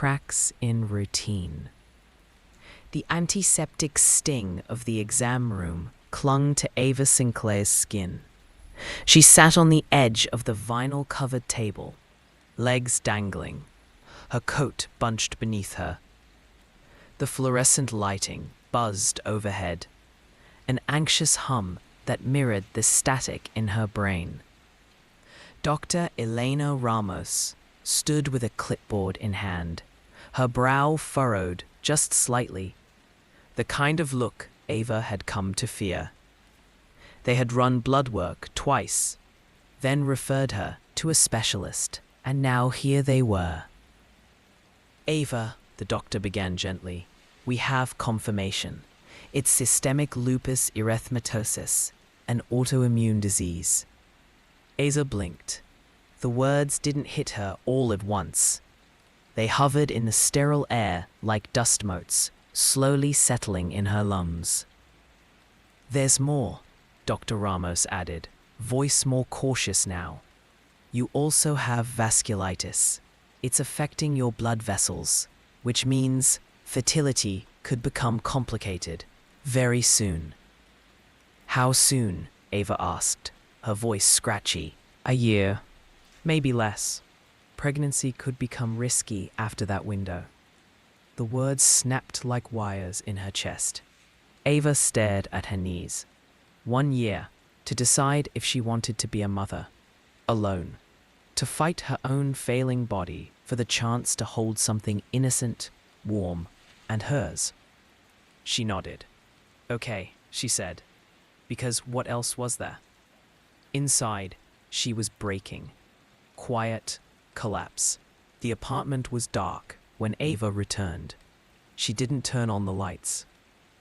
cracks in routine. The antiseptic sting of the exam room clung to Ava Sinclair's skin. She sat on the edge of the vinyl-covered table, legs dangling, her coat bunched beneath her. The fluorescent lighting buzzed overhead, an anxious hum that mirrored the static in her brain. Dr. Elena Ramos stood with a clipboard in hand, her brow furrowed just slightly, the kind of look Ava had come to fear. They had run blood work twice, then referred her to a specialist, and now here they were. "Ava," the doctor began gently, "we have confirmation. It's systemic lupus erythematosus, an autoimmune disease." Ava blinked. The words didn't hit her all at once. They hovered in the sterile air like dust motes, slowly settling in her lungs. "There's more," Dr. Ramos added, voice more cautious now. "You also have vasculitis. It's affecting your blood vessels, which means fertility could become complicated very soon." "How soon?" Ava asked, her voice scratchy. "A year, maybe less. Pregnancy could become risky after that window." The words snapped like wires in her chest. Ava stared at her knees. 1 year to decide if she wanted to be a mother, alone, to fight her own failing body for the chance to hold something innocent, warm, and hers. She nodded. "Okay," she said, because what else was there? Inside, she was breaking. Quiet collapse. The apartment was dark when Ava returned. She didn't turn on the lights.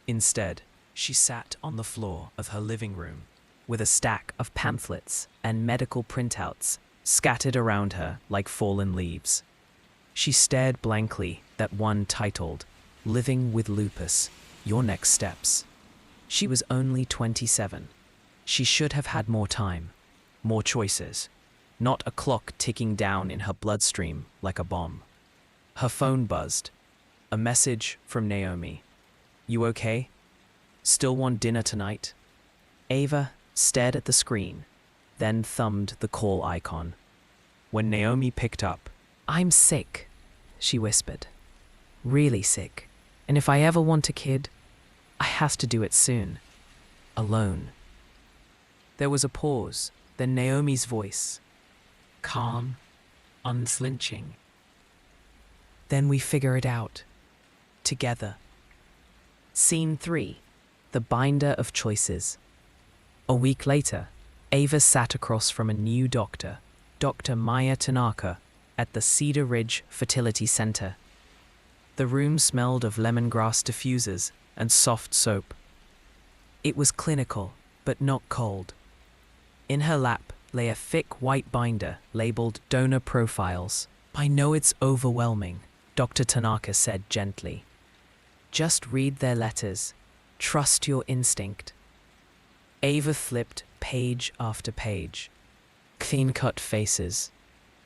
Instead, she sat on the floor of her living room with a stack of pamphlets and medical printouts scattered around her like fallen leaves. She stared blankly at one titled, "Living with Lupus, Your Next Steps." She was only 27. She should have had more time, more choices, not a clock ticking down in her bloodstream like a bomb. Her phone buzzed. A message from Naomi. "You okay? Still want dinner tonight?" Ava stared at the screen, then thumbed the call icon. When Naomi picked up, "I'm sick," she whispered. "Really sick. And if I ever want a kid, I have to do it soon. Alone." There was a pause, then Naomi's voice. Calm, unflinching. "Then we figure it out. Together." Scene 3. The Binder of Choices. A week later, Ava sat across from a new doctor, Dr. Maya Tanaka, at the Cedar Ridge Fertility Center. The room smelled of lemongrass diffusers and soft soap. It was clinical, but not cold. In her lap lay a thick white binder labeled Donor Profiles. "I know it's overwhelming," Dr. Tanaka said gently. "Just read their letters. Trust your instinct." Ava flipped page after page. Clean-cut faces,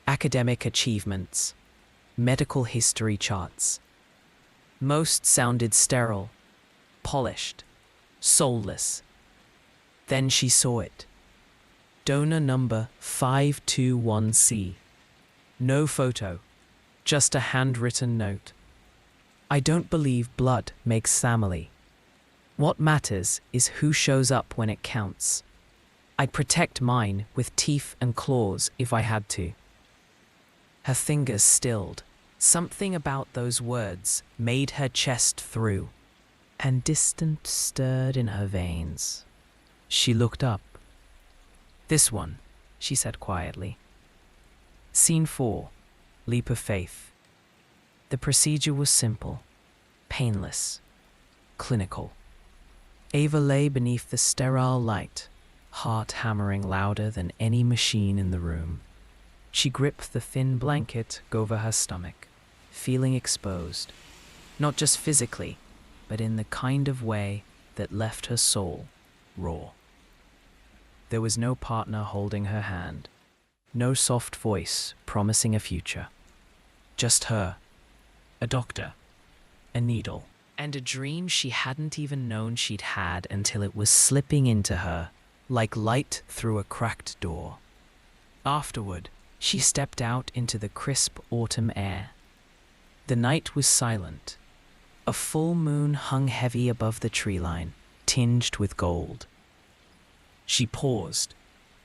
academic achievements, medical history charts. Most sounded sterile, polished, soulless. Then she saw it. Donor number 521C. No photo, just a handwritten note. "I don't believe blood makes family. What matters is who shows up when it counts. I'd protect mine with teeth and claws if I had to." Her fingers stilled. Something about those words made her chest through, and distance stirred in her veins. She looked up. "This one," she said quietly. Scene 4. Leap of Faith. The procedure was simple, painless, clinical. Ava lay beneath the sterile light, heart hammering louder than any machine in the room. She gripped the thin blanket over her stomach, feeling exposed, not just physically, but in the kind of way that left her soul raw. There was no partner holding her hand, no soft voice promising a future. Just her, a doctor, a needle, and a dream she hadn't even known she'd had until it was slipping into her, like light through a cracked door. Afterward, she stepped out into the crisp autumn air. The night was silent. A full moon hung heavy above the tree line, tinged with gold. She paused,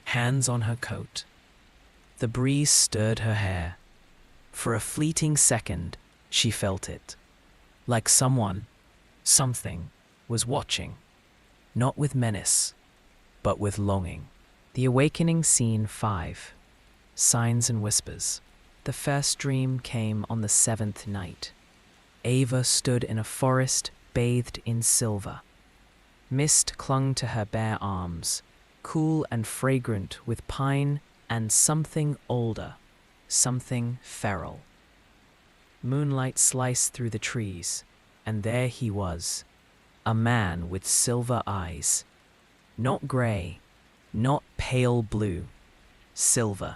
hands on her coat. The breeze stirred her hair. For a fleeting second, she felt it. Like someone, something, was watching. Not with menace, but with longing. The Awakening Scene 5. Signs and Whispers. The first dream came on the 7th night. Ava stood in a forest bathed in silver. Mist clung to her bare arms, cool and fragrant with pine and something older, something feral. Moonlight sliced through the trees, and there he was, a man with silver eyes. Not grey, not pale blue, silver,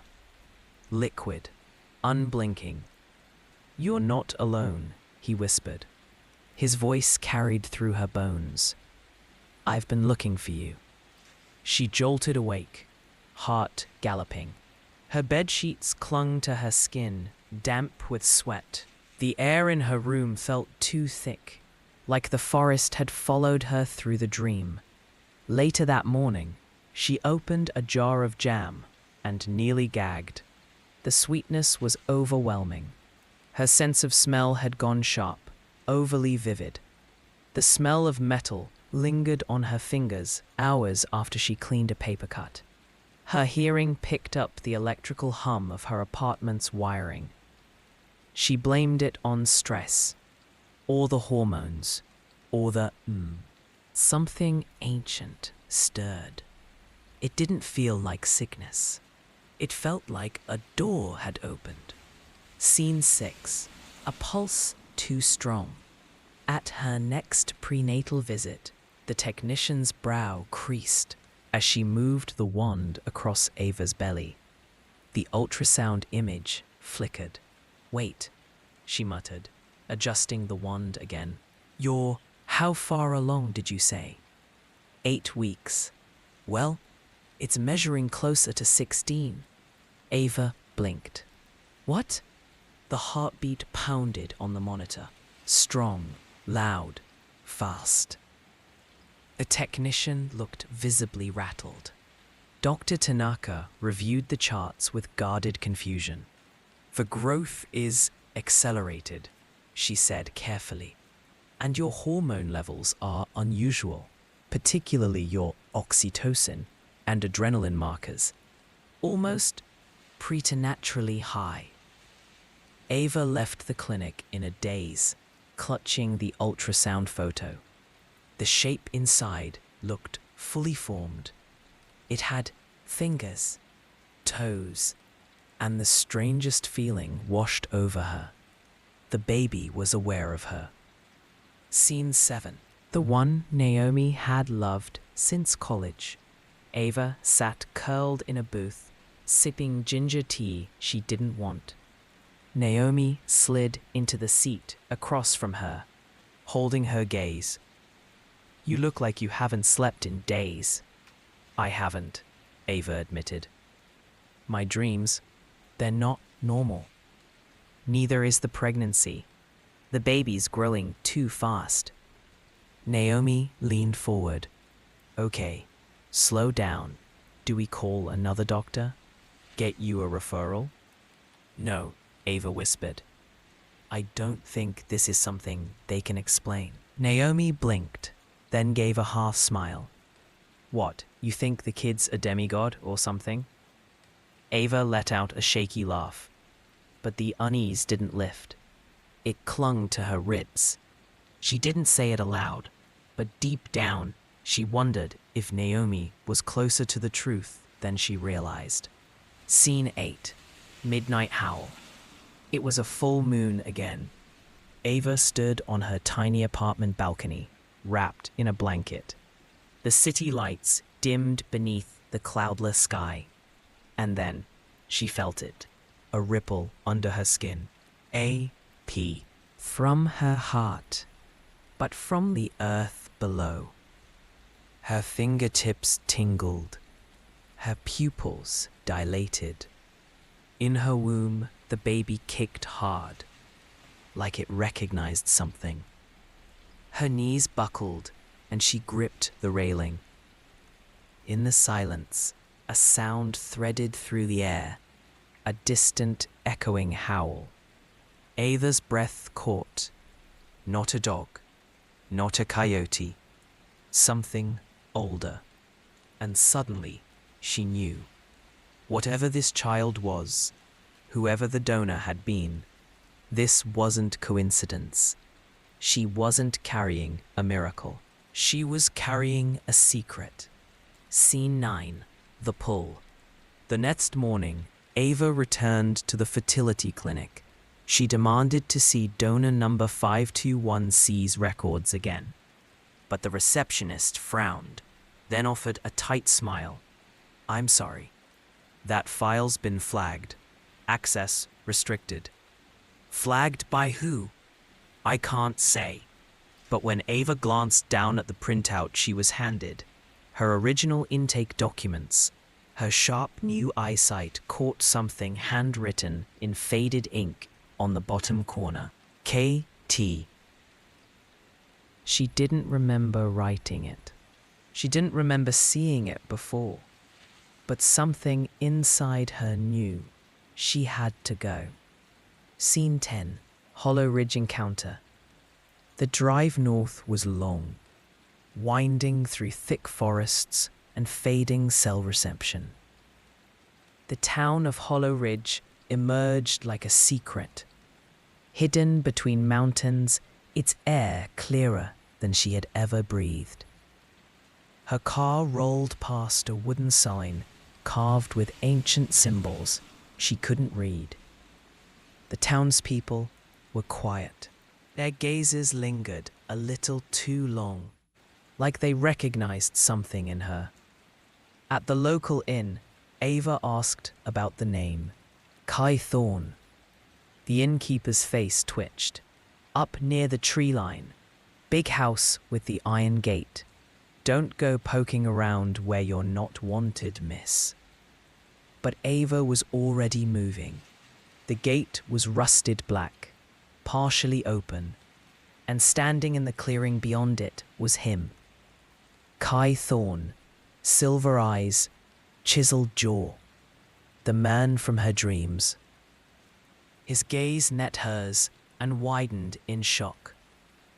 liquid, unblinking. "You're not alone," he whispered. His voice carried through her bones. "I've been looking for you." She jolted awake, heart galloping. Her bedsheets clung to her skin, damp with sweat. The air in her room felt too thick, like the forest had followed her through the dream. Later that morning, she opened a jar of jam and nearly gagged. The sweetness was overwhelming. Her sense of smell had gone sharp, overly vivid. The smell of metal lingered on her fingers hours after she cleaned a paper cut. Her hearing picked up the electrical hum of her apartment's wiring. She blamed it on stress, or the hormones, or the Something ancient stirred. It didn't feel like sickness. It felt like a door had opened. Scene 6. A pulse too strong. At her next prenatal visit, the technician's brow creased as she moved the wand across Ava's belly. The ultrasound image flickered. "Wait," she muttered, adjusting the wand again. How far along did you say?" 8 weeks. "Well, it's measuring closer to 16. Ava blinked. "What?" The heartbeat pounded on the monitor. Strong, loud, fast. The technician looked visibly rattled. Dr. Tanaka reviewed the charts with guarded confusion. "The growth is accelerated," she said carefully. "And your hormone levels are unusual, particularly your oxytocin and adrenaline markers. Almost preternaturally high." Ava left the clinic in a daze, clutching the ultrasound photo. The shape inside looked fully formed. It had fingers, toes, and the strangest feeling washed over her. The baby was aware of her. Scene 7. The one Naomi had loved since college. Ava sat curled in a booth, sipping ginger tea she didn't want. Naomi slid into the seat across from her, holding her gaze. "You look like you haven't slept in days." "I haven't," Ava admitted. "My dreams, they're not normal. Neither is the pregnancy. The baby's growing too fast." Naomi leaned forward. "Okay, slow down. Do we call another doctor? Get you a referral?" "No," Ava whispered. "I don't think this is something they can explain." Naomi blinked, then gave a half smile. "What, you think the kid's a demigod or something?" Ava let out a shaky laugh, but the unease didn't lift. It clung to her ribs. She didn't say it aloud, but deep down, she wondered if Naomi was closer to the truth than she realized. Scene 8. Midnight Howl. It was a full moon again. Ava stood on her tiny apartment balcony, wrapped in a blanket. The city lights dimmed beneath the cloudless sky. And then she felt it, a ripple under her skin. AP from her heart, but from the earth below. Her fingertips tingled, her pupils dilated. In her womb, the baby kicked hard, like it recognized something. Her knees buckled, and she gripped the railing. In the silence, a sound threaded through the air, a distant, echoing howl. Ava's breath caught. Not a dog, not a coyote, something older. And suddenly, she knew. Whatever this child was, whoever the donor had been, this wasn't coincidence. She wasn't carrying a miracle. She was carrying a secret. Scene 9. The Pull. The next morning, Ava returned to the fertility clinic. She demanded to see donor number 521C's records again. But the receptionist frowned, then offered a tight smile. "I'm sorry. That file's been flagged. Access restricted." Flagged by who? I can't say. But when Ava glanced down at the printout she was handed, her original intake documents, her sharp new eyesight caught something handwritten in faded ink on the bottom corner. KT. She didn't remember writing it. She didn't remember seeing it before. But something inside her knew she had to go. Scene 10. Hollow Ridge Encounter. The drive north was long, winding through thick forests and fading cell reception. The town of Hollow Ridge emerged like a secret. Hidden between mountains, its air clearer than she had ever breathed. Her car rolled past a wooden sign carved with ancient symbols she couldn't read. The townspeople were quiet. Their gazes lingered a little too long, like they recognized something in her. At the local inn, Ava asked about the name, Kai Thorn. The innkeeper's face twitched. Up near the tree line, big house with the iron gate. Don't go poking around where you're not wanted, miss. But Ava was already moving. The gate was rusted black, partially open, and standing in the clearing beyond it was him. Kai Thorn, silver eyes, chiseled jaw, the man from her dreams. His gaze met hers and widened in shock.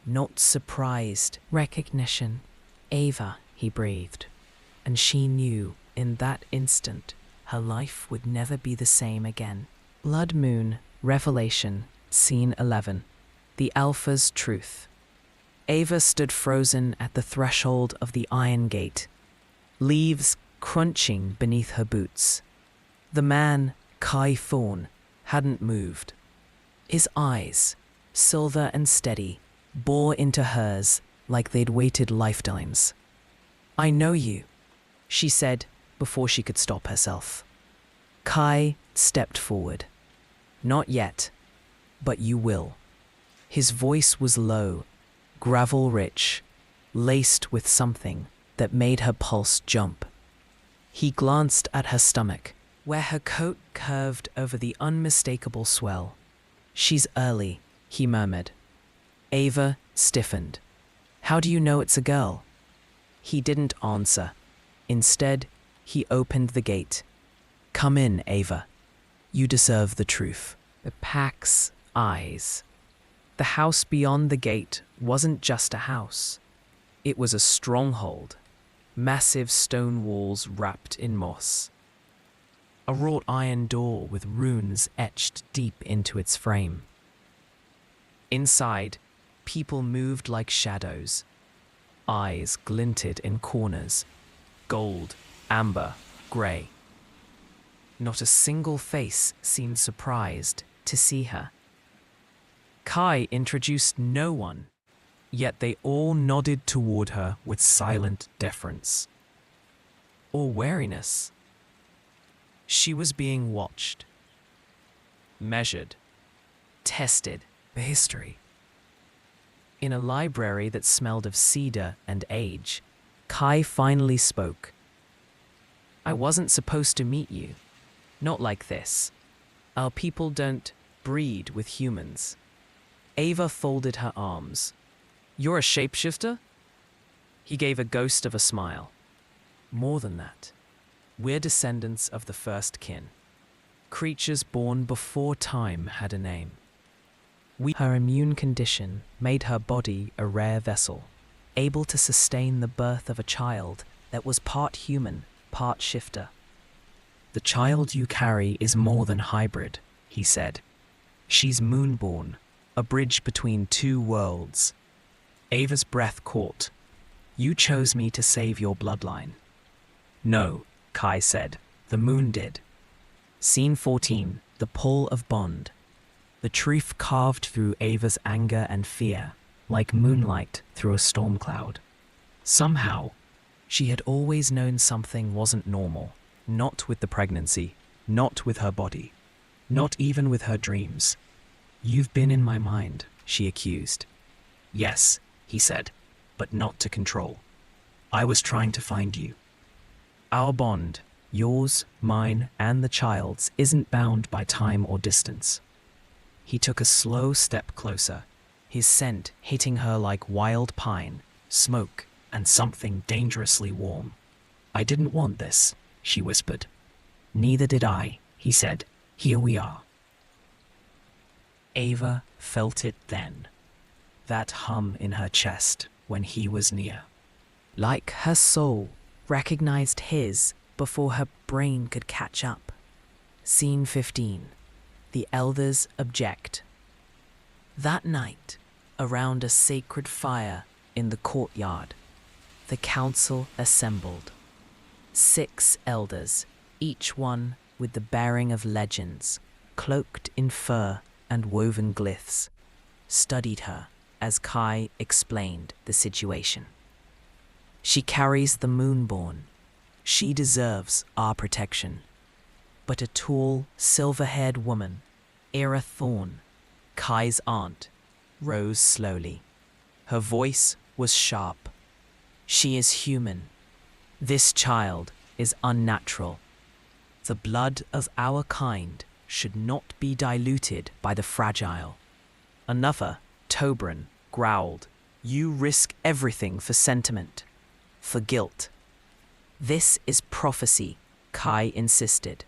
Not surprised. Recognition. Ava, he breathed. And she knew in that instant her life would never be the same again. Moonborn Revelation, Scene 11. The Alpha's Truth. Ava stood frozen at the threshold of the iron gate, leaves crunching beneath her boots. The man, Kai Thorn, hadn't moved. His eyes, silver and steady, bore into hers like they'd waited lifetimes. I know you, she said before she could stop herself. Kai stepped forward. Not yet, but you will. His voice was low, gravel-rich, laced with something that made her pulse jump. He glanced at her stomach, where her coat curved over the unmistakable swell. She's early, he murmured. Ava stiffened. How do you know it's a girl? He didn't answer. Instead, he opened the gate. Come in, Ava. You deserve the truth. The pack's eyes. The house beyond the gate wasn't just a house. It was a stronghold. Massive stone walls wrapped in moss. A wrought iron door with runes etched deep into its frame. Inside, people moved like shadows. Eyes glinted in corners. Gold, amber, grey. Not a single face seemed surprised to see her. Kai introduced no one, yet they all nodded toward her with silent deference. Or wariness. She was being watched, measured, tested. The history. In a library that smelled of cedar and age, Kai finally spoke. I wasn't supposed to meet you. Not like this. Our people don't breed with humans. Ava folded her arms. You're a shapeshifter? He gave a ghost of a smile. More than that. We're descendants of the first kin. Creatures born before time had a name. Her immune condition made her body a rare vessel, able to sustain the birth of a child that was part human, part shifter. The child you carry is more than hybrid, he said. She's moonborn, a bridge between two worlds. Ava's breath caught. You chose me to save your bloodline. No, Kai said. The moon did. Scene 14, the pull of bond. The truth carved through Ava's anger and fear, like moonlight through a storm cloud. Somehow, she had always known something wasn't normal. Not with the pregnancy, not with her body, not even with her dreams. You've been in my mind, she accused. Yes, he said, but not to control. I was trying to find you. Our bond, yours, mine, and the child's, isn't bound by time or distance. He took a slow step closer, his scent hitting her like wild pine, smoke, and something dangerously warm. I didn't want this, she whispered. Neither did I, he said. Here we are. Ava felt it then. That hum in her chest when he was near. Like her soul recognized his before her brain could catch up. Scene 15. The elders object. That night, around a sacred fire in the courtyard, the council assembled. 6 elders, each one with the bearing of legends, cloaked in fur and woven glyphs, studied her as Kai explained the situation. She carries the Moonborn. She deserves our protection. But a tall, silver-haired woman, Era Thorn, Kai's aunt, rose slowly. Her voice was sharp. She is human. This child is unnatural. The blood of our kind should not be diluted by the fragile. Another, Tobran, growled, You risk everything for sentiment, for guilt. This is prophecy, Kai insisted.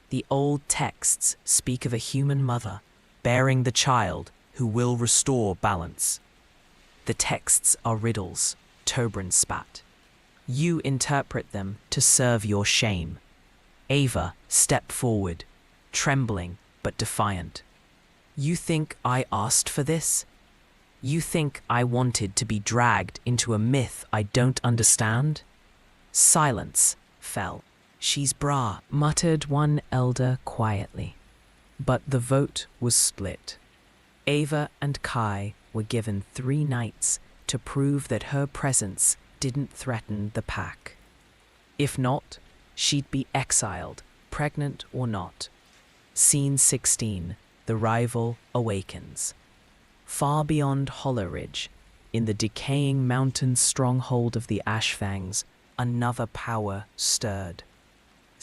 The old texts speak of a human mother bearing the child who will restore balance. The texts are riddles, Tobran spat. You interpret them to serve your shame. Ava stepped forward, trembling but defiant. You think I asked for this? You think I wanted to be dragged into a myth I don't understand? Silence fell. She's bra, muttered one elder quietly. But the vote was split. Ava and Kai were given 3 nights to prove that her presence didn't threaten the pack. If not, she'd be exiled, pregnant or not. Scene 16, the rival awakens. Far beyond Hollow Ridge, in the decaying mountain stronghold of the Ashfangs, another power stirred.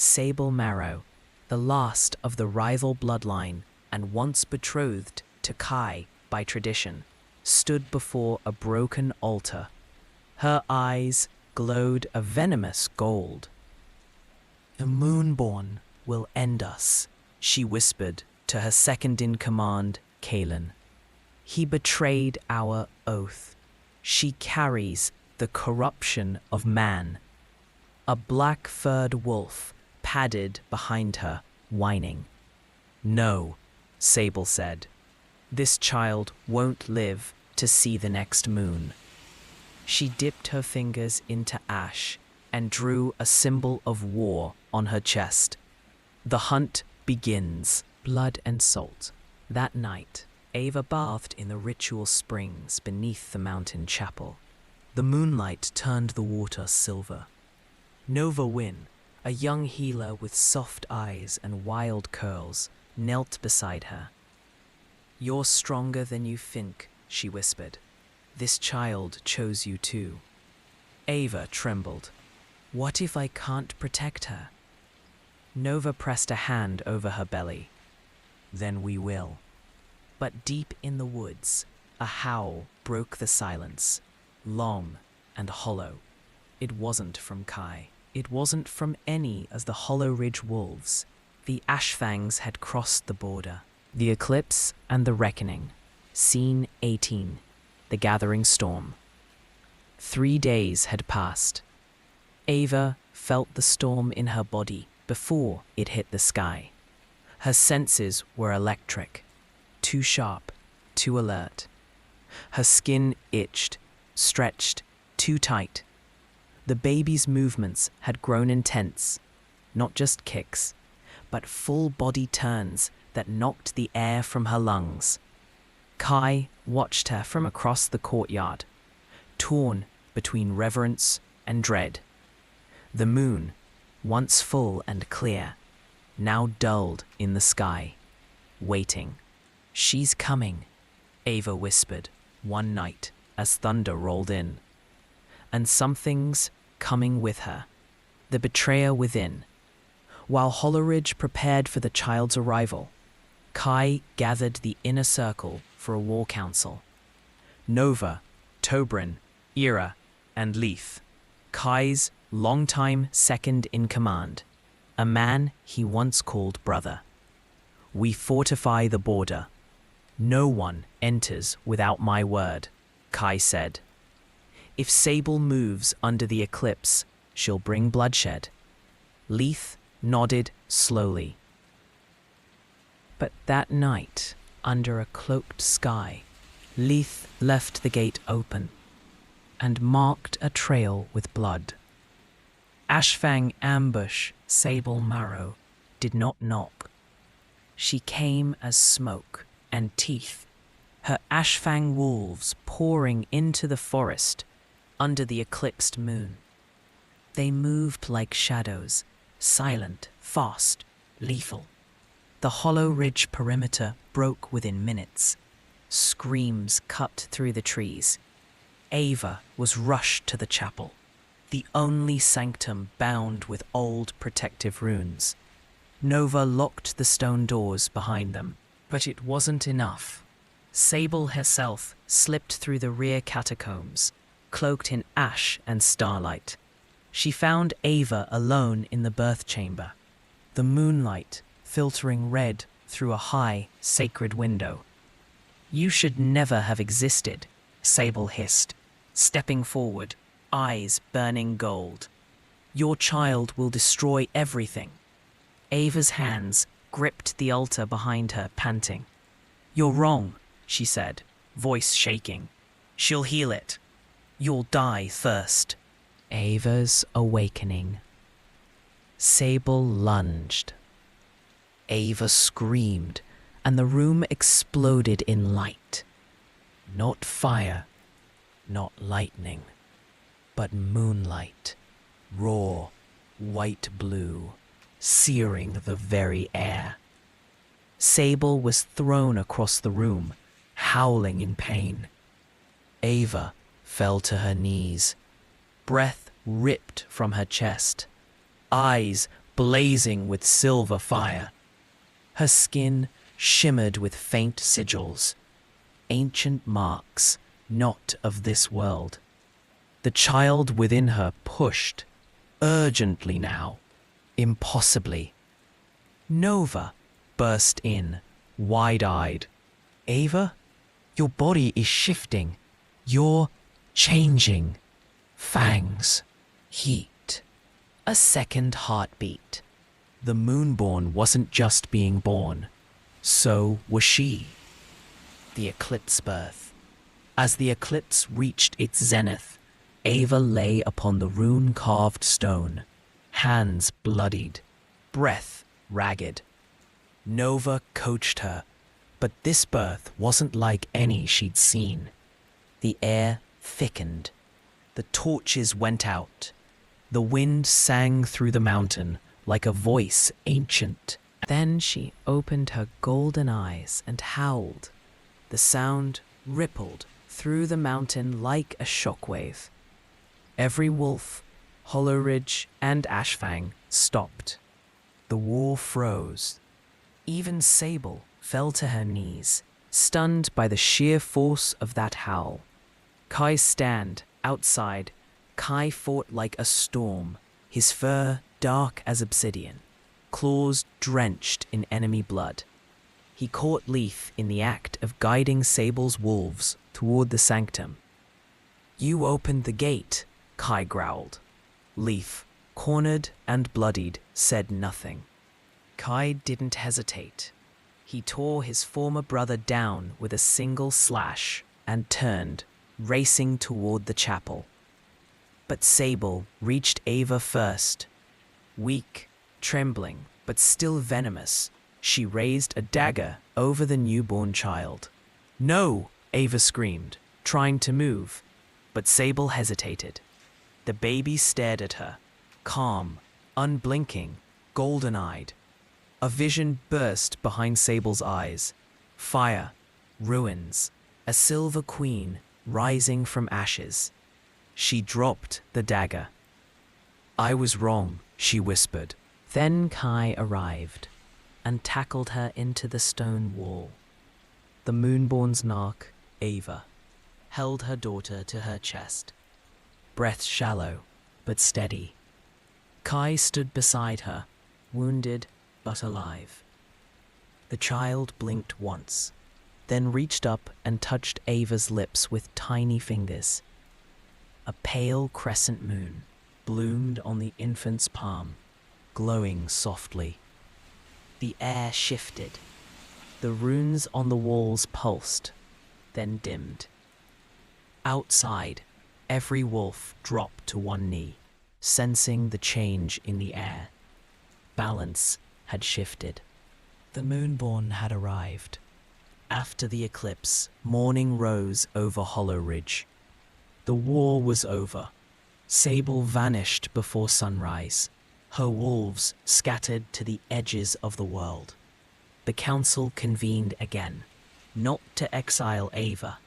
Sable Marrow, the last of the rival bloodline and once betrothed to Kai by tradition, stood before a broken altar. Her eyes glowed a venomous gold. The Moonborn will end us, she whispered to her second-in-command, Kaelin. He betrayed our oath. She carries the corruption of man. A black-furred wolf padded behind her, whining. No, Sable said. This child won't live to see the next moon. She dipped her fingers into ash and drew a symbol of war on her chest. The hunt begins. Blood and salt. That night, Ava bathed in the ritual springs beneath the mountain chapel. The moonlight turned the water silver. Nova Wynn, a young healer with soft eyes and wild curls, knelt beside her. You're stronger than you think, she whispered. This child chose you too. Ava trembled. What if I can't protect her? Nova pressed a hand over her belly. Then we will. But deep in the woods, a howl broke the silence, long and hollow. It wasn't from Kai. It wasn't from any of the Hollow Ridge wolves. The Ashfangs had crossed the border. The Eclipse and the Reckoning. Scene 18. The Gathering Storm. 3 days had passed. Ava felt the storm in her body before it hit the sky. Her senses were electric, too sharp, too alert. Her skin itched, stretched, too tight. The baby's movements had grown intense, not just kicks, but full body turns that knocked the air from her lungs. Kai watched her from across the courtyard, torn between reverence and dread. The moon, once full and clear, now dulled in the sky, waiting. She's coming, Ava whispered one night as thunder rolled in. And something's coming with her, the betrayer within. While Holleridge prepared for the child's arrival, Kai gathered the inner circle for a war council. Nova, Tobrin, Ira, and Leith, Kai's longtime second-in-command, a man he once called brother. We fortify the border. No one enters without my word, Kai said. If Sable moves under the eclipse, she'll bring bloodshed. Leith nodded slowly. But that night, under a cloaked sky, Leith left the gate open and marked a trail with blood. Ashfang ambush Sable Marrow did not knock. She came as smoke and teeth, her Ashfang wolves pouring into the forest under the eclipsed moon. They moved like shadows, silent, fast, lethal. The Hollow Ridge perimeter broke within minutes. Screams cut through the trees. Ava was rushed to the chapel, the only sanctum bound with old protective runes. Nova locked the stone doors behind them, but it wasn't enough. Sable herself slipped through the rear catacombs, cloaked in ash and starlight. She found Ava alone in the birth chamber, the moonlight filtering red through a high, sacred window. You should never have existed, Sable hissed, stepping forward, eyes burning gold. Your child will destroy everything. Ava's hands gripped the altar behind her, panting. You're wrong, she said, voice shaking. She'll heal it. You'll die first. Ava's awakening. Sable lunged. Ava screamed, and the room exploded in light. Not fire, not lightning, but moonlight, raw, white blue, searing the very air. Sable was thrown across the room, howling in pain. Ava fell to her knees, breath ripped from her chest, eyes blazing with silver fire. Her skin shimmered with faint sigils, ancient marks not of this world. The child within her pushed, urgently now, impossibly. Nova burst in, wide-eyed. Ava, your body is shifting. You're changing. Fangs. Heat. A second heartbeat. The Moonborn wasn't just being born. So was she. The eclipse birth. As the eclipse reached its zenith, Ava lay upon the rune-carved stone, hands bloodied, breath ragged. Nova coached her, but this birth wasn't like any she'd seen. The air thickened. The torches went out. The wind sang through the mountain like a voice ancient. Then she opened her golden eyes and howled. The sound rippled through the mountain like a shockwave. Every wolf, Hollow Ridge, and Ashfang stopped. The war froze. Even Sable fell to her knees, stunned by the sheer force of that howl. Kai's stand outside. Kai fought like a storm, his fur dark as obsidian, claws drenched in enemy blood. He caught Leaf in the act of guiding Sable's wolves toward the sanctum. "You opened the gate," Kai growled. Leaf, cornered and bloodied, said nothing. Kai didn't hesitate. He tore his former brother down with a single slash and turned, racing toward the chapel. But Sable reached Ava first. Weak, trembling, but still venomous, she raised a dagger over the newborn child. "No!" Ava screamed, trying to move, but Sable hesitated. The baby stared at her, calm, unblinking, golden-eyed. A vision burst behind Sable's eyes. Fire, ruins, a silver queen rising from ashes. She dropped the dagger. "I was wrong," she whispered. Then Kai arrived and tackled her into the stone wall. The Moonborn's narc, Ava, held her daughter to her chest, breath shallow but steady. Kai stood beside her, wounded but alive. The child blinked once, then reached up and touched Ava's lips with tiny fingers. A pale crescent moon bloomed on the infant's palm, glowing softly. The air shifted. The runes on the walls pulsed, then dimmed. Outside, every wolf dropped to one knee, sensing the change in the air. Balance had shifted. The Moonborn had arrived. After the eclipse, morning rose over Hollow Ridge. The war was over. Sable vanished before sunrise. Her wolves scattered to the edges of the world. The council convened again, not to exile Ava,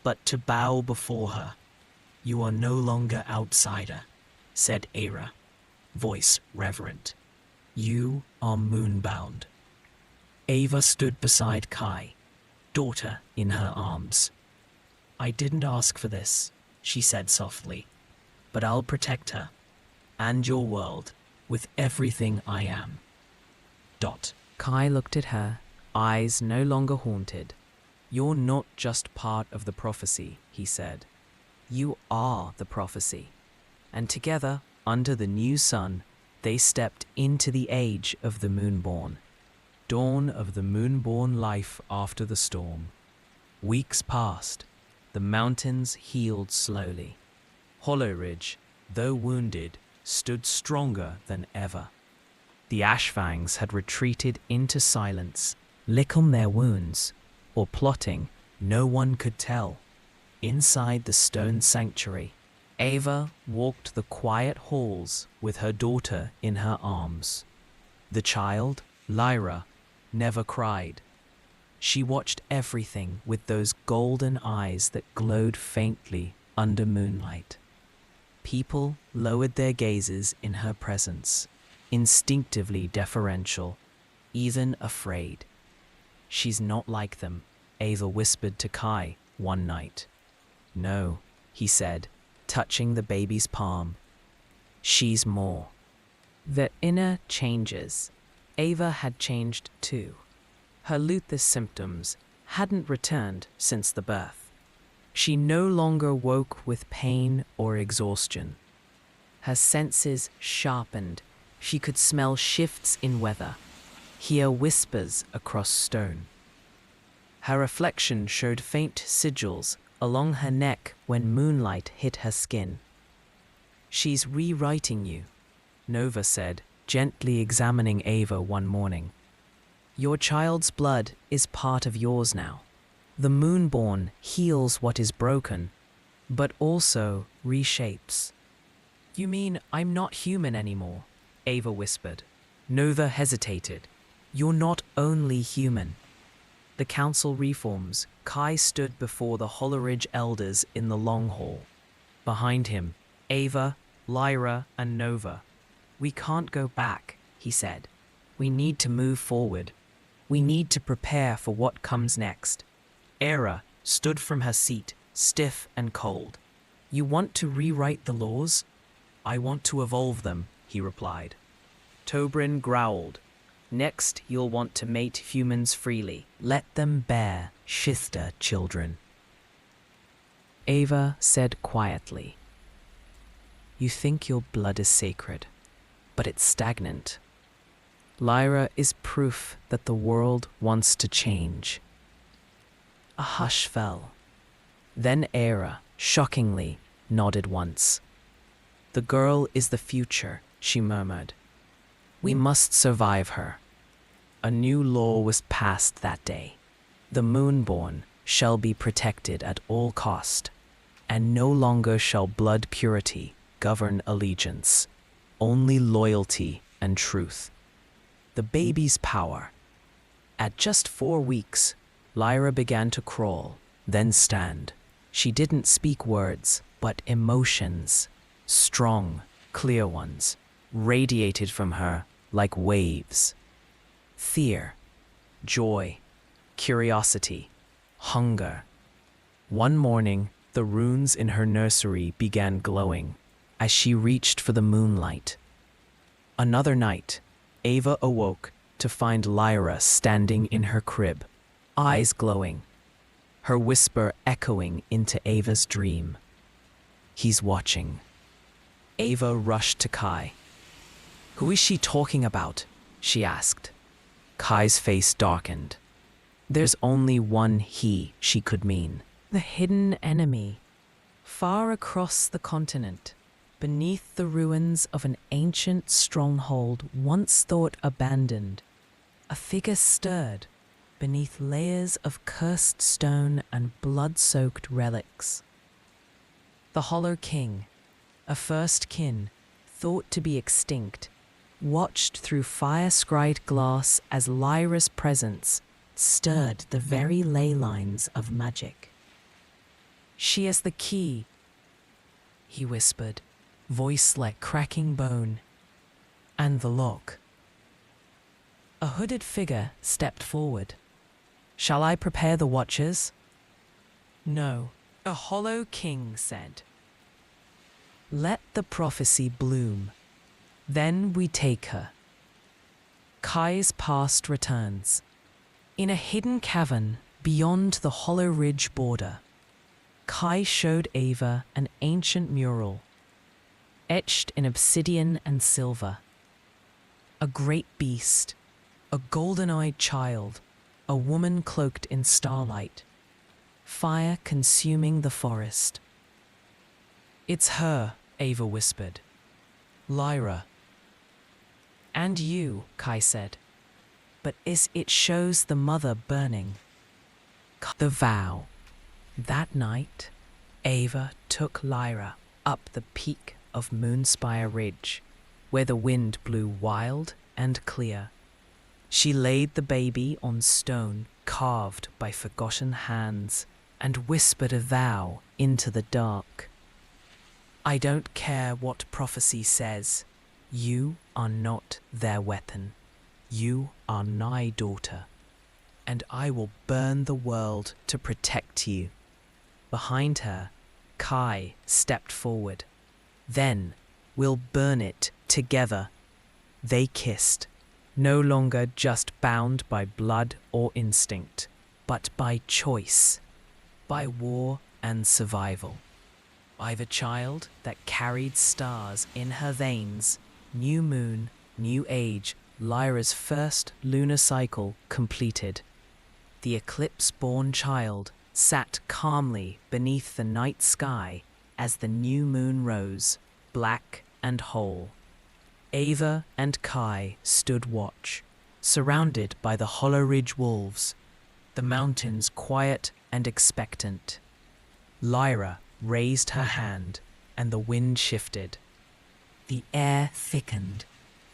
but to bow before her. "You are no longer outsider," said Era, voice reverent. "You are moonbound." Ava stood beside Kai, daughter in her arms. "I didn't ask for this," she said softly, "but I'll protect her and your world with everything I am." Kai looked at her, eyes no longer haunted. "You're not just part of the prophecy," he said. "You are the prophecy." And together, under the new sun, they stepped into the age of the Moonborn. Dawn of the Moonborn life after the storm. Weeks passed. The mountains healed slowly. Hollow Ridge, though wounded, stood stronger than ever. The Ashfangs had retreated into silence, licking their wounds, or plotting, no one could tell. Inside the stone sanctuary, Ava walked the quiet halls with her daughter in her arms. The child, Liora, never cried. She watched everything with those golden eyes that glowed faintly under moonlight. People lowered their gazes in her presence, instinctively deferential, even afraid. "She's not like them," Ava whispered to Kai one night. "No," he said, touching the baby's palm. "She's more." The inner changes. Ava had changed too. Her lupus symptoms hadn't returned since the birth. She no longer woke with pain or exhaustion. Her senses sharpened. She could smell shifts in weather, hear whispers across stone. Her reflection showed faint sigils along her neck when moonlight hit her skin. "She's rewriting you," Nova said, gently examining Ava one morning. "Your child's blood is part of yours now. The Moonborn heals what is broken, but also reshapes." "You mean I'm not human anymore?" Ava whispered. Nova hesitated. "You're not only human. The council reforms. Kai stood before the Holleridge elders in the long hall. Behind him, Ava, Liora, and Nova. "We can't go back," he said. "We need to move forward. We need to prepare for what comes next." Era stood from her seat, stiff and cold. "You want to rewrite the laws?" "I want to evolve them," he replied. Tobrin growled. "Next, you'll want to mate humans freely. Let them bear shifter children." Ava said quietly, "You think your blood is sacred, but it's stagnant. Lyra is proof that the world wants to change." A hush fell. Then Era, shockingly, nodded once. "The girl is the future," she murmured. "We must survive her." A new law was passed that day. The Moonborn shall be protected at all cost, and no longer shall blood purity govern allegiance, only loyalty and truth. The baby's power. At just 4 weeks, Lyra began to crawl, then stand. She didn't speak words, but emotions, strong, clear ones, radiated from her like waves. Fear, joy, curiosity, hunger. One morning, the runes in her nursery began glowing as she reached for the moonlight. Another night, Ava awoke to find Lyra standing in her crib, eyes glowing, her whisper echoing into Ava's dream. "He's watching." Ava rushed to Kai. "Who is she talking about?" she asked. Kai's face darkened. There's only one he she could mean. The hidden enemy. Far across the continent, beneath the ruins of an ancient stronghold once thought abandoned, a figure stirred beneath layers of cursed stone and blood-soaked relics. The Hollow King, a first kin, thought to be extinct, watched through fire-scryed glass as Lyra's presence stirred the very ley lines of magic. "She is the key," he whispered, voice like cracking bone. "And the lock." A hooded figure stepped forward. "Shall I prepare the watchers?" "No," a Hollow King said. "Let the prophecy bloom. Then we take her." Kai's past returns. In a hidden cavern beyond the Hollow Ridge border, Kai showed Ava an ancient mural, etched in obsidian and silver. A great beast, a golden-eyed child, a woman cloaked in starlight, fire consuming the forest. "It's her," Ava whispered. "Lyra." "And you," Kai said. "But it shows the mother burning." The vow. That night, Ava took Lyra up the peak of Moonspire Ridge, where the wind blew wild and clear. She laid the baby on stone carved by forgotten hands and whispered a vow into the dark. "I don't care what prophecy says. You are not their weapon. You are my daughter, and I will burn the world to protect you." Behind her, Kai stepped forward. "Then we'll burn it together." They kissed, no longer just bound by blood or instinct, but by choice, by war and survival, by the child that carried stars in her veins. New moon, new age, Lyra's first lunar cycle completed. The eclipse-born child sat calmly beneath the night sky as the new moon rose, black and whole. Ava and Kai stood watch, surrounded by the Hollow Ridge wolves, the mountains quiet and expectant. Lyra raised her hand, and the wind shifted. The air thickened.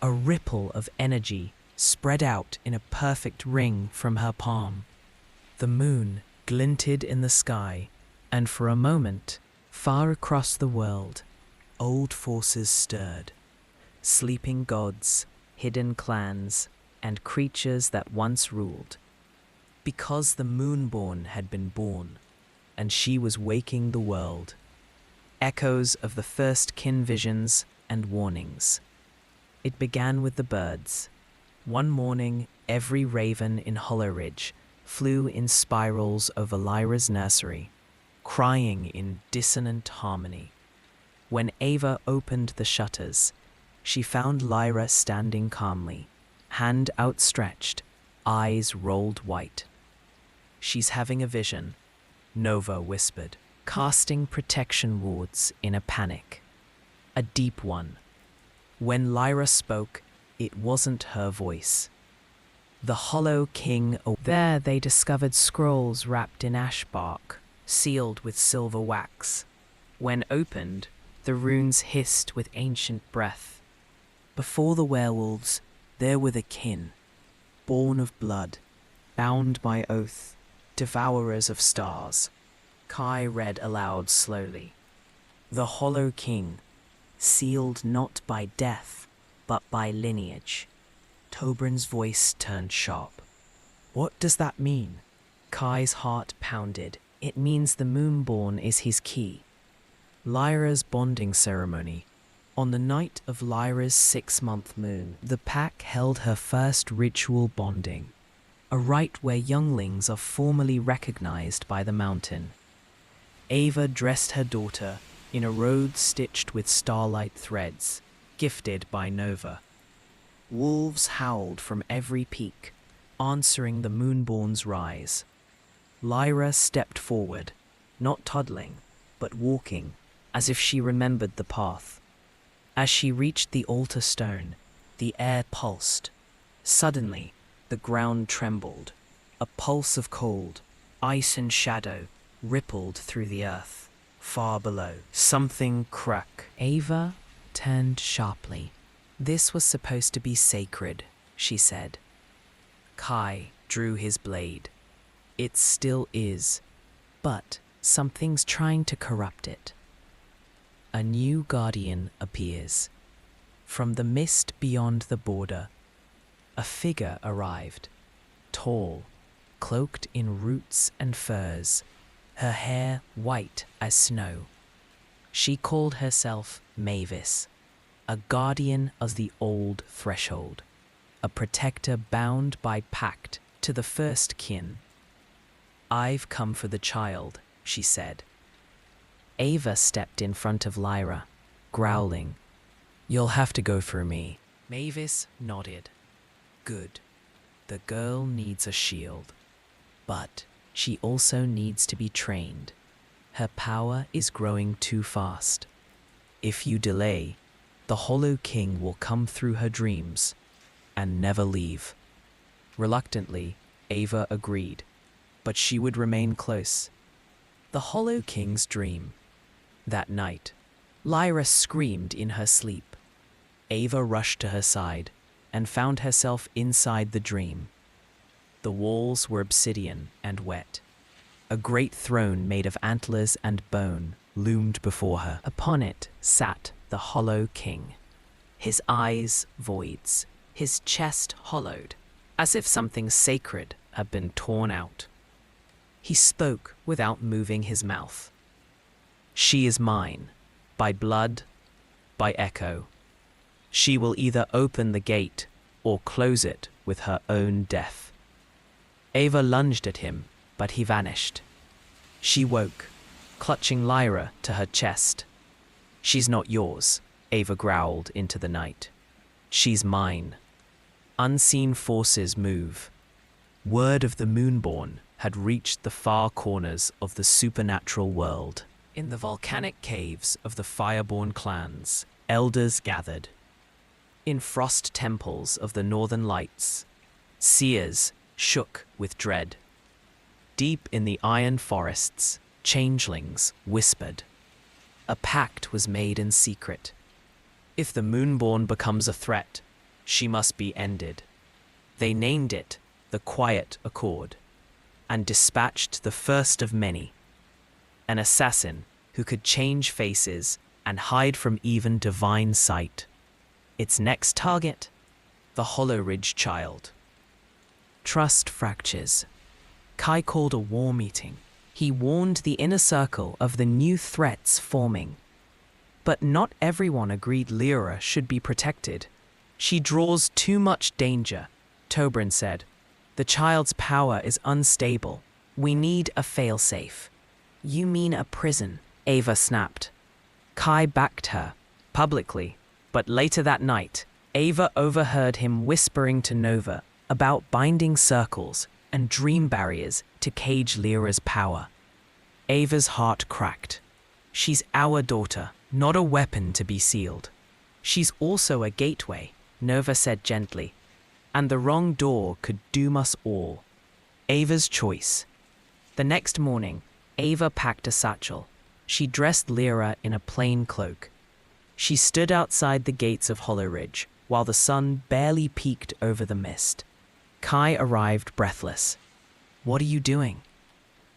A ripple of energy spread out in a perfect ring from her palm. The moon glinted in the sky, and for a moment, far across the world, old forces stirred. Sleeping gods, hidden clans, and creatures that once ruled. Because the Moonborn had been born, and she was waking the world. Echoes of the first kin visions and warnings. It began with the birds. One morning, every raven in Hollow Ridge flew in spirals over Lyra's nursery, crying in dissonant harmony. When Ava opened the shutters, she found Lyra standing calmly, hand outstretched, eyes rolled white. "She's having a vision," Nova whispered, casting protection wards in a panic. A deep one. When Lyra spoke, it wasn't her voice. The Hollow King. There they discovered scrolls wrapped in ash bark, sealed with silver wax. When opened, the runes hissed with ancient breath. Before the werewolves, there were the kin, born of blood, bound by oath, devourers of stars. Kai read aloud slowly. The Hollow King, sealed not by death, but by lineage. Tobrin's voice turned sharp. "What does that mean?" Kai's heart pounded. "It means the Moonborn is his key." Lyra's bonding ceremony. On the night of Lyra's 6-month moon, the pack held her first ritual bonding, a rite where younglings are formally recognized by the mountain. Ava dressed her daughter in a robe stitched with starlight threads, gifted by Nova. Wolves howled from every peak, answering the Moonborn's rise. Lyra stepped forward, not toddling, but walking, as if she remembered the path. As she reached the altar stone, the air pulsed. Suddenly, the ground trembled. A pulse of cold, ice and shadow rippled through the earth. Far below, something cracked. Ava turned sharply. "This was supposed to be sacred," she said. Kai drew his blade. "It still is, but something's trying to corrupt it." A new guardian appears. From the mist beyond the border, a figure arrived, tall, cloaked in roots and furs, her hair white as snow. She called herself Mavis, a guardian of the old threshold, a protector bound by pact to the first kin. "I've come for the child," she said. Ava stepped in front of Lyra, growling. "You'll have to go through me." Mavis nodded. "Good. The girl needs a shield. But she also needs to be trained. Her power is growing too fast. If you delay, the Hollow King will come through her dreams and never leave." Reluctantly, Ava agreed, but she would remain close. The Hollow King's dream. That night, Lyra screamed in her sleep. Ava rushed to her side and found herself inside the dream. The walls were obsidian and wet. A great throne made of antlers and bone loomed before her. Upon it sat the Hollow King, his eyes voids, his chest hollowed, as if something sacred had been torn out. He spoke without moving his mouth. "She is mine, by blood, by echo. She will either open the gate or close it with her own death." Ava lunged at him, but he vanished. She woke, clutching Lyra to her chest. "She's not yours," Ava growled into the night. "She's mine." Unseen forces move. Word of the Moonborn had reached the far corners of the supernatural world. In the volcanic caves of the Fireborn clans, elders gathered. In frost temples of the northern lights, seers shook with dread. Deep in the iron forests, changelings whispered. A pact was made in secret. If the Moonborn becomes a threat, she must be ended. They named it the Quiet Accord. and dispatched the first of many, an assassin who could change faces and hide from even divine sight. Its next target, the Hollow Ridge child. Trust fractures. Kai called a war meeting. He warned the inner circle of the new threats forming. But not everyone agreed Liora should be protected. She draws too much danger, Tobrin said. The child's power is unstable. We need a failsafe. You mean a prison? Ava snapped. Kai backed her, publicly, but later that night, Ava overheard him whispering to Nova about binding circles and dream barriers to cage Liora's power. Ava's heart cracked. She's our daughter, not a weapon to be sealed. She's also a gateway, Nova said gently, and the wrong door could doom us all. Ava's choice. The next morning, Ava packed a satchel. She dressed Liora in a plain cloak. She stood outside the gates of Hollow Ridge, while the sun barely peeked over the mist. Kai arrived breathless. What are you doing?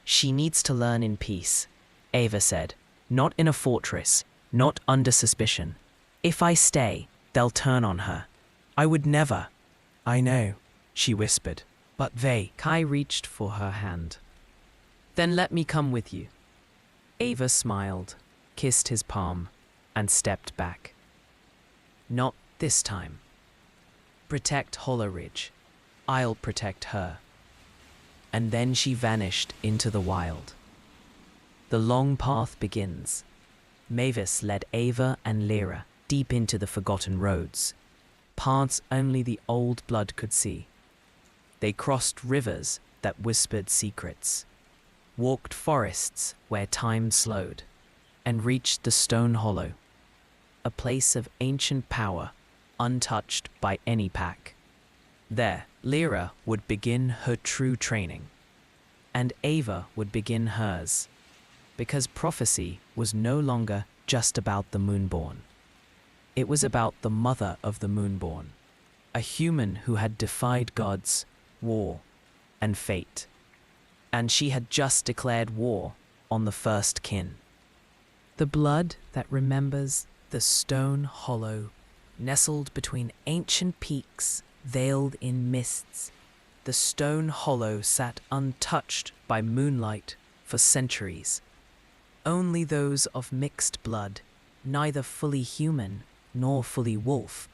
She needs to learn in peace, Ava said. Not in a fortress, not under suspicion. If I stay, they'll turn on her. I would never. I know, she whispered. But they. Kai reached for her hand. Then let me come with you. Ava smiled, kissed his palm, and stepped back. Not this time. Protect Hollow Ridge. I'll protect her. And then she vanished into the wild. The long path begins. Mavis led Ava and Liora deep into the forgotten roads, paths only the old blood could see. They crossed rivers that whispered secrets, walked forests where time slowed, and reached the Stone Hollow, a place of ancient power untouched by any pack. There, Liora would begin her true training, and Ava would begin hers, because prophecy was no longer just about the Moonborn. It was about the mother of the Moonborn, a human who had defied gods, war, and fate. And she had just declared war on the first kin. The blood that remembers the Stone Hollow, nestled between ancient peaks, veiled in mists. The Stone Hollow sat untouched by moonlight for centuries. Only those of mixed blood, neither fully human nor fully wolf,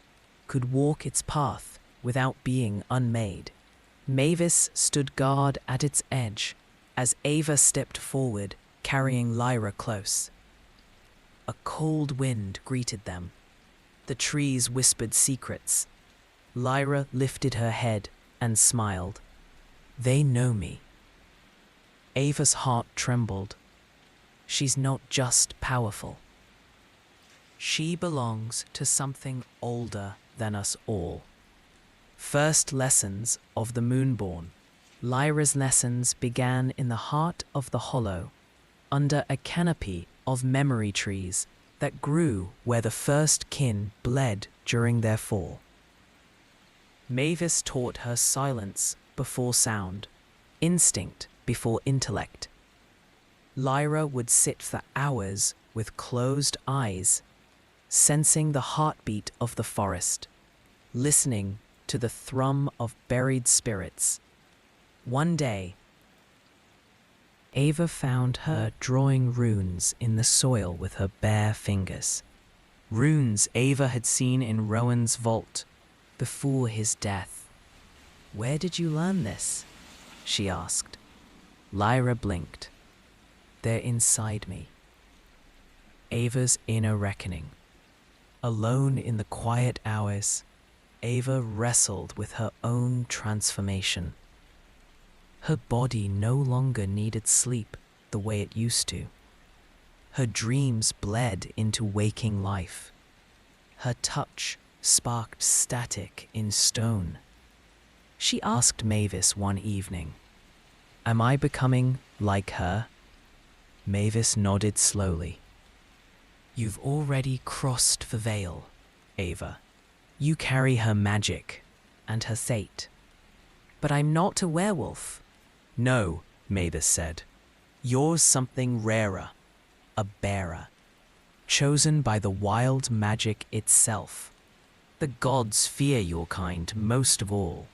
could walk its path without being unmade. Mavis stood guard at its edge as Ava stepped forward, carrying Liora close. A cold wind greeted them. The trees whispered secrets. Liora lifted her head and smiled. They know me. Ava's heart trembled. She's not just powerful. She belongs to something older than us all. First lessons of the Moonborn. Lyra's lessons began in the heart of the Hollow, under a canopy of memory trees that grew where the first kin bled during their fall. Mavis taught her silence before sound, instinct before intellect. Liora would sit for hours with closed eyes, sensing the heartbeat of the forest, listening to the thrum of buried spirits. One day, Ava found her drawing runes in the soil with her bare fingers. Runes Ava had seen in Rowan's vault before his death. Where did you learn this? She asked. Liora blinked. They're inside me. Ava's inner reckoning. Alone in the quiet hours, Ava wrestled with her own transformation. Her body no longer needed sleep the way it used to. Her dreams bled into waking life. Her touch sparked static in stone. She asked Mavis one evening, "Am I becoming like her?" Mavis nodded slowly. You've already crossed the veil, Ava. You carry her magic and her fate. But I'm not a werewolf. No, Mavis said. Yours something rarer, a bearer, chosen by the wild magic itself. The gods fear your kind most of all,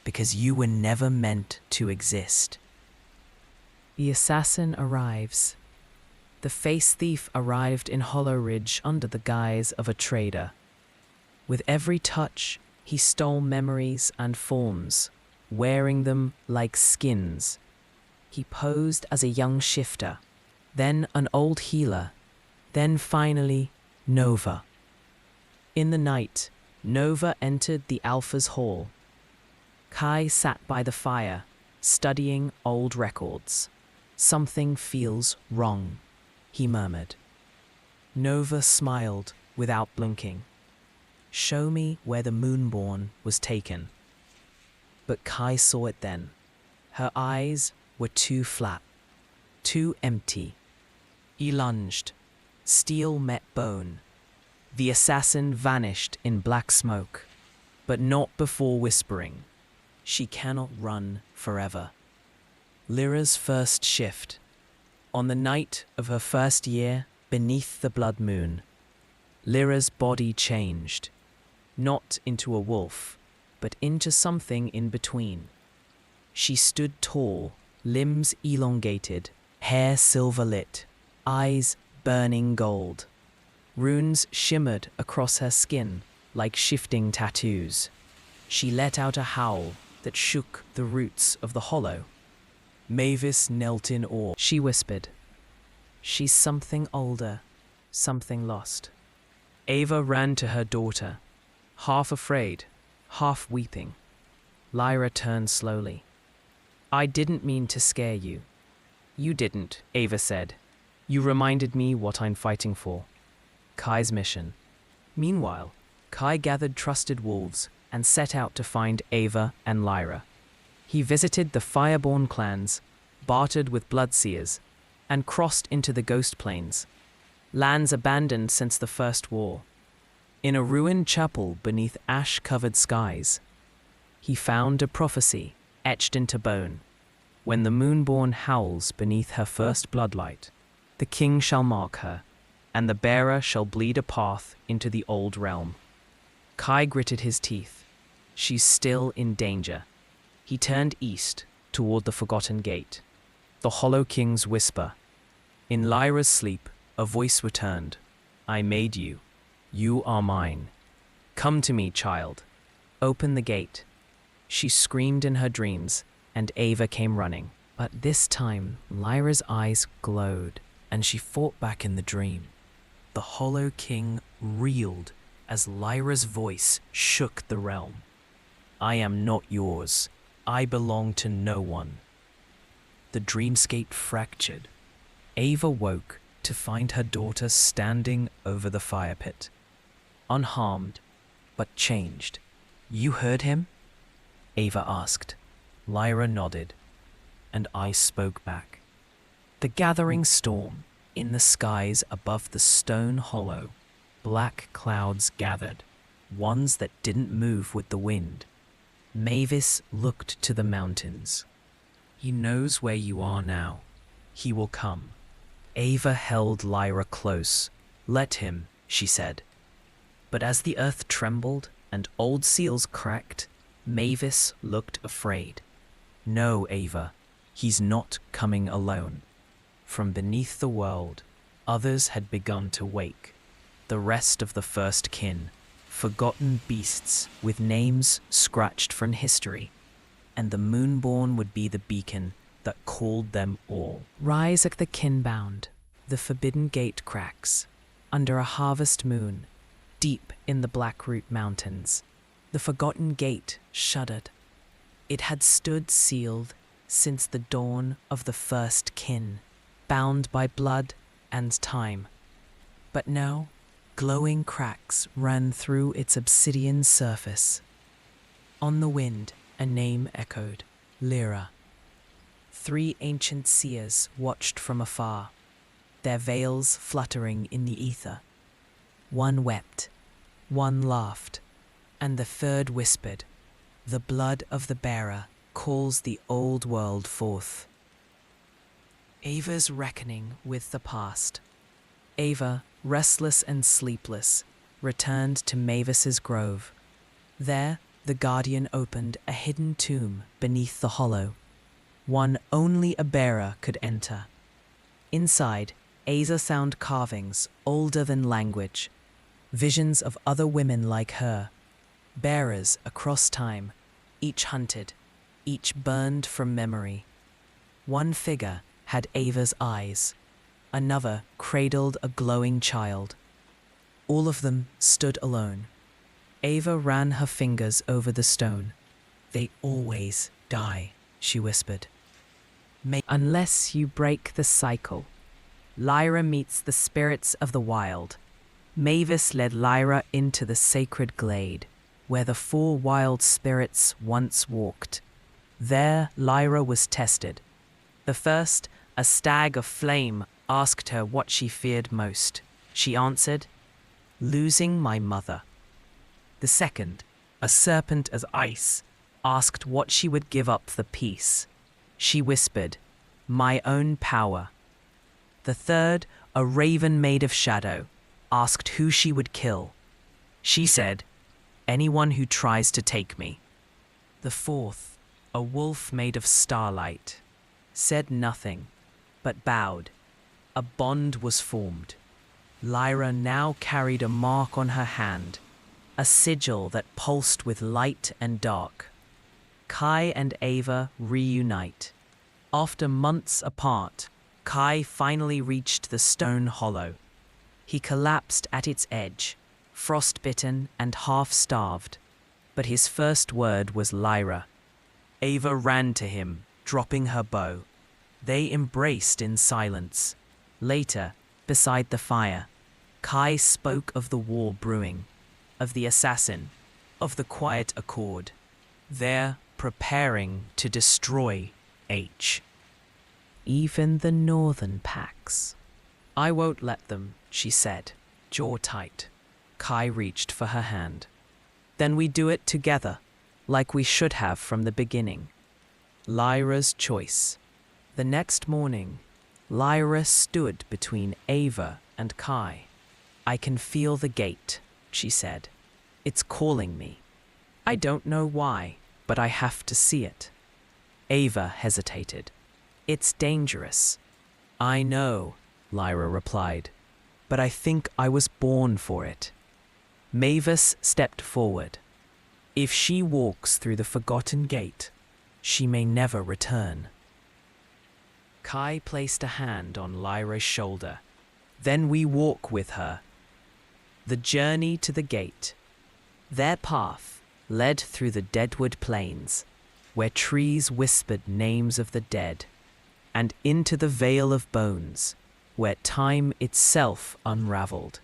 because you were never meant to exist. The assassin arrives. The face thief arrived in Hollow Ridge under the guise of a trader. With every touch, he stole memories and forms, wearing them like skins. He posed as a young shifter, then an old healer, then finally Nova. In the night, Nova entered the Alpha's hall. Kai sat by the fire, studying old records. Something feels wrong, he murmured. Nova smiled without blinking. Show me where the Moonborn was taken. But Kai saw it then. Her eyes were too flat, too empty. He lunged. Steel met bone. The assassin vanished in black smoke, but not before whispering, "She cannot run forever." Lyra's first shift. On the night of her first year beneath the blood moon, Lyra's body changed, not into a wolf, but into something in between. She stood tall, limbs elongated, hair silver-lit, eyes burning gold. Runes shimmered across her skin like shifting tattoos. She let out a howl that shook the roots of the hollow. Mavis knelt in awe. She whispered, "She's something older, something lost." Ava ran to her daughter, half afraid, half weeping. Lyra turned slowly. "I didn't mean to scare you." "You didn't," Ava said. "You reminded me what I'm fighting for. Kai's mission." Meanwhile, Kai gathered trusted wolves and set out to find Ava and Lyra. He visited the Fireborn clans, bartered with Bloodseers, and crossed into the Ghost Plains, lands abandoned since the First War. In a ruined chapel beneath ash-covered skies, he found a prophecy etched into bone. When the Moonborn howls beneath her first bloodlight, the king shall mark her, and the bearer shall bleed a path into the old realm. Kai gritted his teeth. She's still in danger. He turned east, toward the Forgotten Gate. The Hollow King's whisper. In Lyra's sleep, a voice returned. "I made you. You are mine. Come to me, child. Open the gate." She screamed in her dreams, and Ava came running. But this time, Lyra's eyes glowed, and she fought back in the dream. The Hollow King reeled as Lyra's voice shook the realm. "I am not yours. I belong to no one." The dreamscape fractured. Ava woke to find her daughter standing over the fire pit, unharmed, but changed. "You heard him?" Ava asked. Lyra nodded, and I spoke back. The gathering storm. In the skies above the stone hollow, black clouds gathered, ones that didn't move with the wind. Mavis looked to the mountains. "He knows where you are now. He will come." Ava held Lyra close. "Let him," she said. But as the earth trembled and old seals cracked, Mavis looked afraid. "No, Ava, he's not coming alone." From beneath the world, others had begun to wake. The rest of the first kin, forgotten beasts with names scratched from history. And the Moonborn would be the beacon that called them all. Rise at the kinbound, the forbidden gate cracks, under a harvest moon, deep in the Blackroot Mountains. The forgotten gate shuddered. It had stood sealed since the dawn of the first kin, bound by blood and time. But now, glowing cracks ran through its obsidian surface. On the wind, a name echoed, Liora. 3 ancient seers watched from afar, their veils fluttering in the ether. One wept, one laughed, and the third whispered, "The blood of the bearer calls the old world forth." Ava's reckoning with the past. Ava, restless and sleepless, returned to Mavis's grove. There, the Guardian opened a hidden tomb beneath the hollow, one only a bearer could enter. Inside, Asa found carvings older than language, visions of other women like her, bearers across time, each hunted, each burned from memory. One figure had Ava's eyes, another cradled a glowing child. All of them stood alone. Ava ran her fingers over the stone. "They always die," she whispered. "Unless you break the cycle." Lyra meets the spirits of the wild. Mavis led Lyra into the sacred glade, where the 4 wild spirits once walked. There, Lyra was tested. The first, a stag of flame, asked her what she feared most. She answered, "Losing my mother." The second, a serpent as ice, asked what she would give up for peace. She whispered, "My own power." The third, a raven made of shadow, asked who she would kill. She said, "Anyone who tries to take me." The fourth, a wolf made of starlight, said nothing, but bowed. A bond was formed. Lyra now carried a mark on her hand, a sigil that pulsed with light and dark. Kai and Ava reunite. After months apart, Kai finally reached the stone hollow. He collapsed at its edge, frostbitten and half-starved, but his first word was Lyra. Ava ran to him, dropping her bow. They embraced in silence. Later, beside the fire, Kai spoke of the war brewing, of the assassin, of the quiet accord. They're preparing to destroy H. Even the northern packs. "I won't let them," she said, jaw tight. Kai reached for her hand. "Then we do it together, like we should have from the beginning." Lyra's choice. The next morning, Lyra stood between Ava and Kai. "I can feel the gate," she said. "It's calling me. I don't know why, but I have to see it." Ava hesitated. "It's dangerous." "I know," Lyra replied, "but I think I was born for it." Mavis stepped forward. "If she walks through the forgotten gate, she may never return." Kai placed a hand on Lyra's shoulder. "Then we walk with her." The journey to the gate. Their path led through the deadwood plains, where trees whispered names of the dead, and into the Vale of Bones, where time itself unraveled.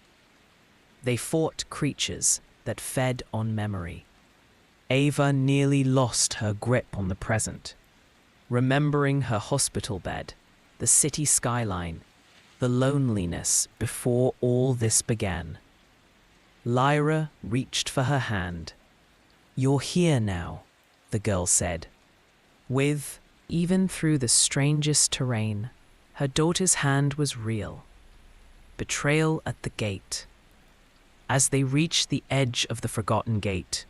They fought creatures that fed on memory. Ava nearly lost her grip on the present, remembering her hospital bed, the city skyline, the loneliness before all this began. Lyra reached for her hand. "You're here now," the girl said. With, even through the strangest terrain, her daughter's hand was real. Betrayal at the gate. As they reached the edge of the forgotten gate,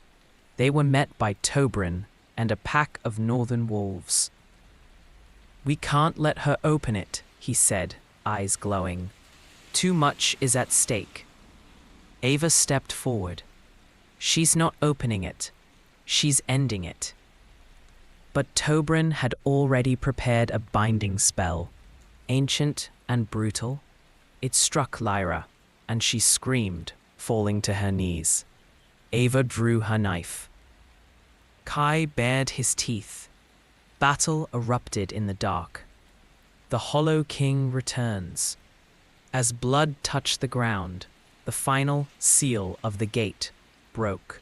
they were met by Tobrin and a pack of northern wolves. "We can't let her open it," he said, eyes glowing. "Too much is at stake." Ava stepped forward. "She's not opening it. She's ending it." But Tobrin had already prepared a binding spell, ancient and brutal. It struck Lyra, and she screamed, falling to her knees. Ava drew her knife. Kai bared his teeth. Battle erupted in the dark. The Hollow King returns. As blood touched the ground, the final seal of the gate broke.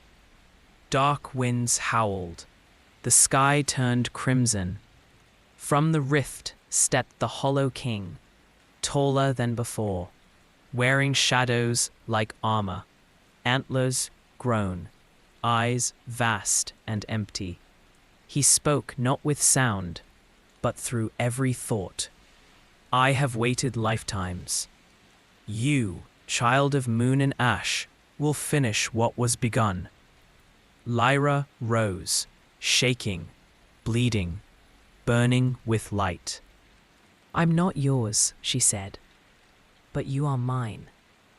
Dark winds howled. The sky turned crimson. From the rift stepped the Hollow King, taller than before, wearing shadows like armor, antlers grown, eyes vast and empty. He spoke not with sound, but through every thought. I have waited lifetimes. You, child of moon and ash, will finish what was begun." Lyra rose, shaking, bleeding, burning with light. "I'm not yours," she said. "But you are mine,"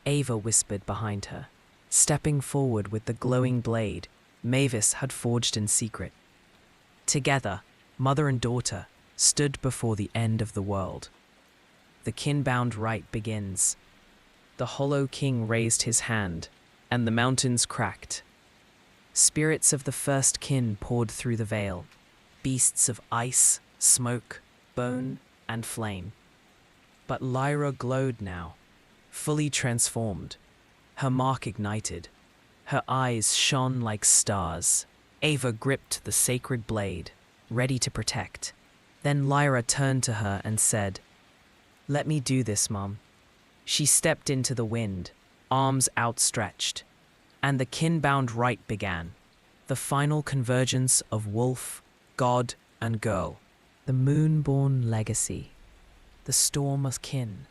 Ava whispered behind her, stepping forward with the glowing blade Mavis had forged in secret. Together, mother and daughter stood before the end of the world. The kin-bound rite begins. The Hollow King raised his hand, and the mountains cracked. Spirits of the first kin poured through the veil, beasts of ice, smoke, bone, and flame. But Lyra glowed now, fully transformed. Her mark ignited. Her eyes shone like stars. Ava gripped the sacred blade, ready to protect. Then Lyra turned to her and said, "Let me do this, Mom." She stepped into the wind, arms outstretched, and the kin-bound rite began. The final convergence of wolf, god, and girl. The Moonborn legacy. The storm of kin.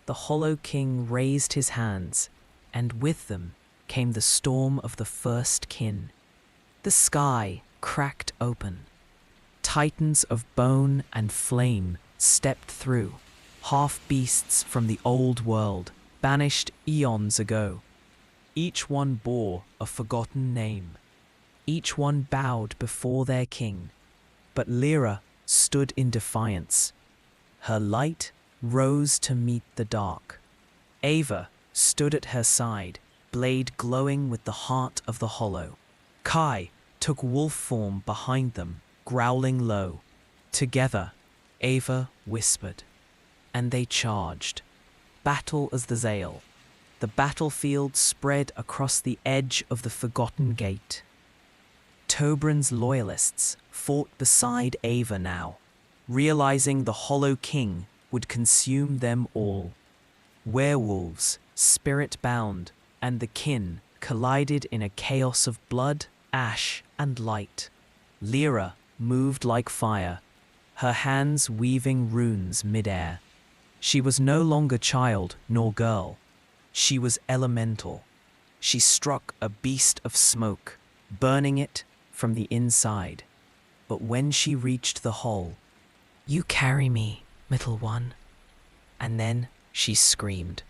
The Hollow King raised his hands, and with them came the storm of the first kin. The sky cracked open. Titans of bone and flame stepped through, half-beasts from the old world, banished eons ago. Each one bore a forgotten name. Each one bowed before their king. But Lyra stood in defiance. Her light rose to meet the dark. Ava stood at her side, blade glowing with the heart of the Hollow. Kai took wolf form behind them, growling low. Together, Ava whispered, and they charged. Battle as the Zale. The battlefield spread across the edge of the Forgotten Gate. Tobran's loyalists fought beside Ava now, realizing the Hollow King would consume them all. Werewolves, spirit-bound, and the kin collided in a chaos of blood, ash, and light. Lyra moved like fire, her hands weaving runes mid-air. She was no longer child nor girl. She was elemental. She struck a beast of smoke, burning it from the inside. But when she reached the hole, "You carry me, little one." And then she screamed,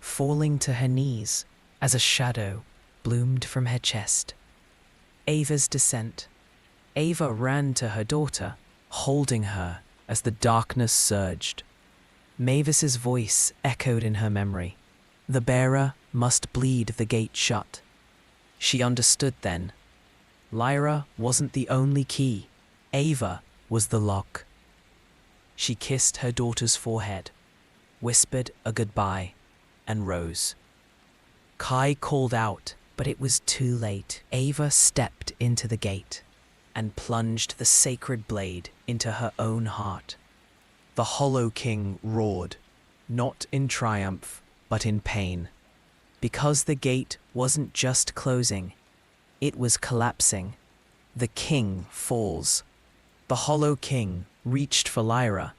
falling to her knees as a shadow bloomed from her chest. Ava's descent. Ava ran to her daughter, holding her as the darkness surged. Mavis's voice echoed in her memory. The bearer must bleed the gate shut. She understood then. Lyra wasn't the only key. Ava was the lock. She kissed her daughter's forehead, whispered a goodbye, and rose. Kai called out, but it was too late. Ava stepped into the gate and plunged the sacred blade into her own heart. The Hollow King roared, not in triumph, but in pain. Because the gate wasn't just closing, it was collapsing. The king falls. The Hollow King reached for Lyra,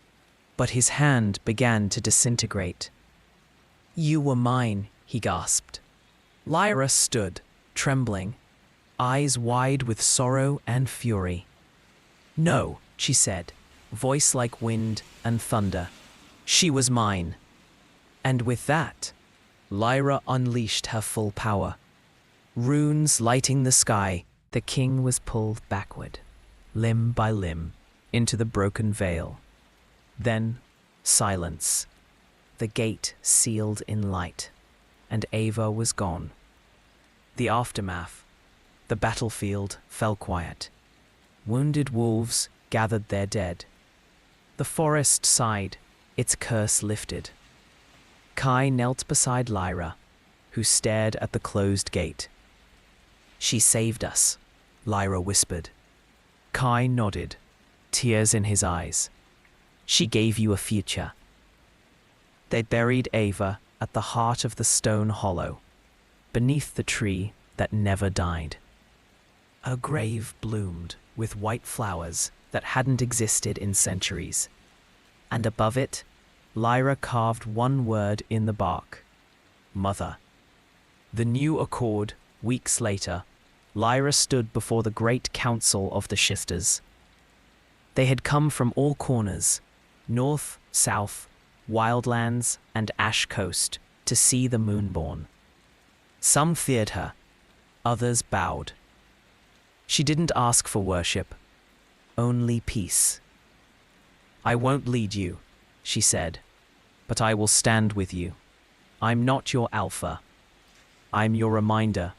but his hand began to disintegrate. "You were mine," he gasped. Lyra stood, trembling, eyes wide with sorrow and fury. "No," she said, voice like wind and thunder. "She was mine." And with that, Lyra unleashed her full power. Runes lighting the sky, the king was pulled backward, limb by limb, into the broken veil. Then, silence. The gate sealed in light, and Ava was gone. The aftermath. The battlefield fell quiet. Wounded wolves gathered their dead. The forest sighed, its curse lifted. Kai knelt beside Lyra, who stared at the closed gate. "She saved us," Lyra whispered. Kai nodded, tears in his eyes. "She gave you a future." They buried Ava at the heart of the stone hollow, beneath the tree that never died. A grave bloomed with white flowers that hadn't existed in centuries, and above it, Lyra carved one word in the bark: Mother. The new accord, weeks later, Lyra stood before the great council of the shifters. They had come from all corners, north, south, wildlands, and ash coast, to see the Moonborn. Some feared her, others bowed. She didn't ask for worship, only peace. I won't lead you, she said, but I will stand with you. I'm not your alpha. I'm your reminder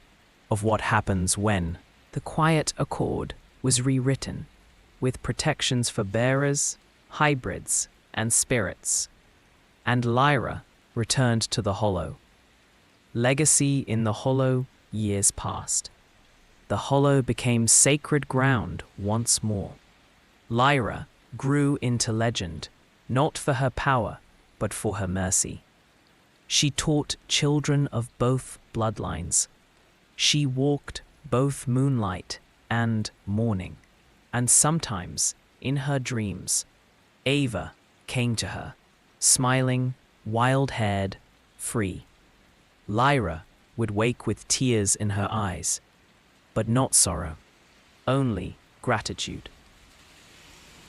of what happens when. The quiet accord was rewritten, with protections for bearers, hybrids, and spirits. And Lyra returned to the Hollow. Legacy in the Hollow years passed. The Hollow became sacred ground once more. Lyra grew into legend, not for her power, but for her mercy. She taught children of both bloodlines. She walked both moonlight and morning, and sometimes, in her dreams, Ava came to her, smiling, wild-haired, free. Lyra would wake with tears in her eyes, but not sorrow, only gratitude.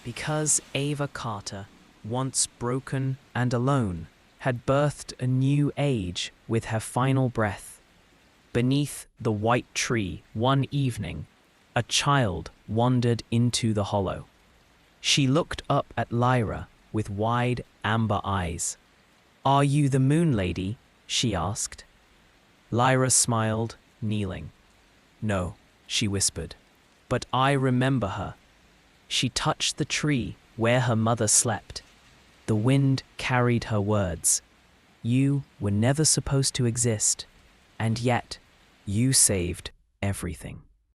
Because Ava Carter, once broken and alone, had birthed a new age with her final breath. Beneath the white tree one evening, a child wandered into the Hollow. She looked up at Lyra with wide amber eyes. "Are you the Moon Lady?" she asked. Lyra smiled, kneeling. "No," she whispered, "but I remember her." She touched the tree where her mother slept. The wind carried her words. "You were never supposed to exist, and yet you saved everything."